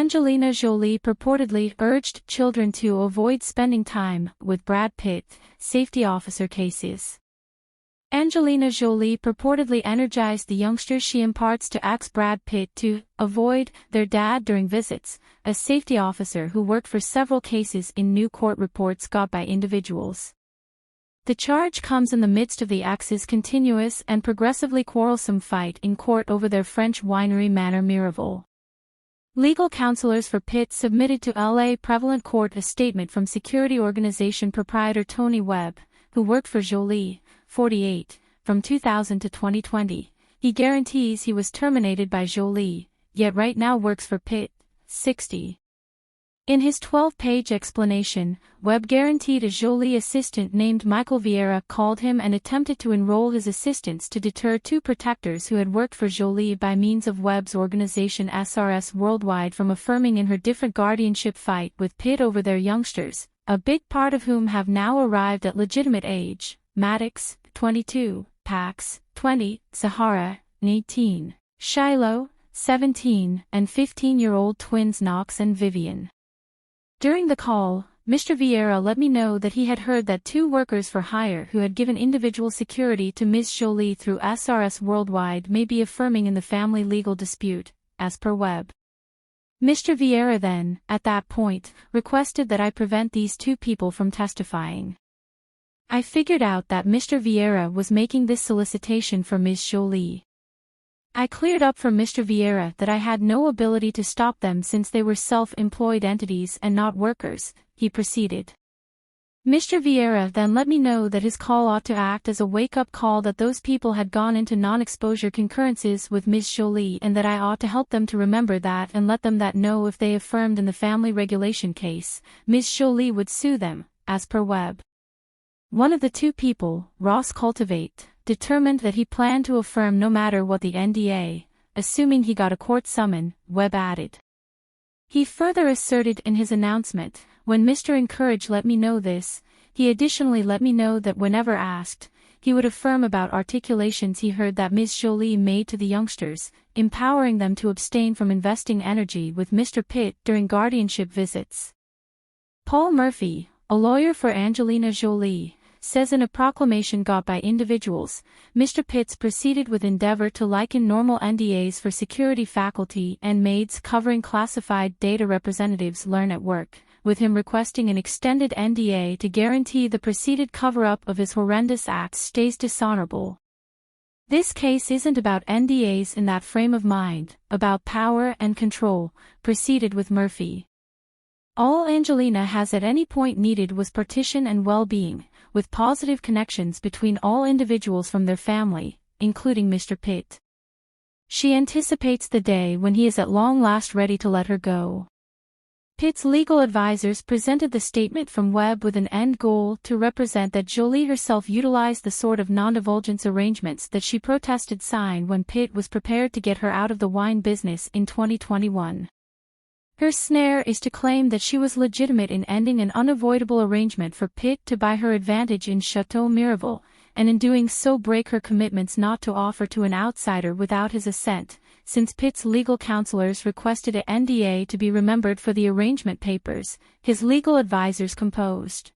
Angelina Jolie purportedly urged children to avoid spending time with Brad Pitt, safety officer cases. Angelina Jolie purportedly energized the youngsters she imparts to ex Brad Pitt to avoid their dad during visits, a safety officer who worked for several cases in new court reports got by individuals. The charge comes in the midst of the exes' continuous and progressively quarrelsome fight in court over their French winery Manor Miraval. Legal counselors for Pitt submitted to LA Prevalent Court a statement from security organization proprietor Tony Webb, who worked for Jolie, 48, from 2000 to 2020. He guarantees he was terminated by Jolie, yet right now works for Pitt, 60. In his 12-page explanation, Webb guaranteed a Jolie assistant named Michael Vieira called him and attempted to enroll his assistants to deter two protectors who had worked for Jolie by means of Webb's organization SRS Worldwide from affirming in her different guardianship fight with Pitt over their youngsters, a big part of whom have now arrived at legitimate age: Maddox, 22, Pax, 20, Sahara, 18, Shiloh, 17, and 15-year-old twins Knox and Vivian. During the call, Mr. Vieira let me know that he had heard that two workers for hire who had given individual security to Ms. Jolie through SRS Worldwide may be affirming in the family legal dispute, as per Webb. Mr. Vieira then, at that point, requested that I prevent these two people from testifying. I figured out that Mr. Vieira was making this solicitation for Ms. Jolie. I cleared up for Mr. Vieira that I had no ability to stop them since they were self-employed entities and not workers, he proceeded. Mr. Vieira then let me know that his call ought to act as a wake-up call that those people had gone into non-exposure concurrences with Ms. Jolie and that I ought to help them to remember that and let them that know if they affirmed in the family regulation case, Ms. Jolie would sue them, as per Webb. One of the two people, Ross Cultivate, determined that he planned to affirm no matter what the NDA, assuming he got a court summon, Webb added. He further asserted in his announcement, when Mr. Encourage let me know this, he additionally let me know that whenever asked, he would affirm about articulations he heard that Ms. Jolie made to the youngsters, empowering them to abstain from investing energy with Mr. Pitt during guardianship visits. Paul Murphy, a lawyer for Angelina Jolie, says in a proclamation got by individuals, Mr. Pitts proceeded with endeavor to liken normal NDAs for security faculty and maids covering classified data representatives learn at work, with him requesting an extended NDA to guarantee the preceded cover-up of his horrendous acts stays dishonorable. This case isn't about NDAs in that frame of mind, about power and control, proceeded with Murphy. All Angelina has at any point needed was partition and well-being, with positive connections between all individuals from their family, including Mr. Pitt. She anticipates the day when he is at long last ready to let her go. Pitt's legal advisors presented the statement from Webb with an end goal to represent that Jolie herself utilized the sort of non-divulgence arrangements that she protested sign when Pitt was prepared to get her out of the wine business in 2021. Her snare is to claim that she was legitimate in ending an unavoidable arrangement for Pitt to buy her advantage in Chateau Miraval, and in doing so break her commitments not to offer to an outsider without his assent, since Pitt's legal counselors requested a NDA to be remembered for the arrangement papers his legal advisors composed.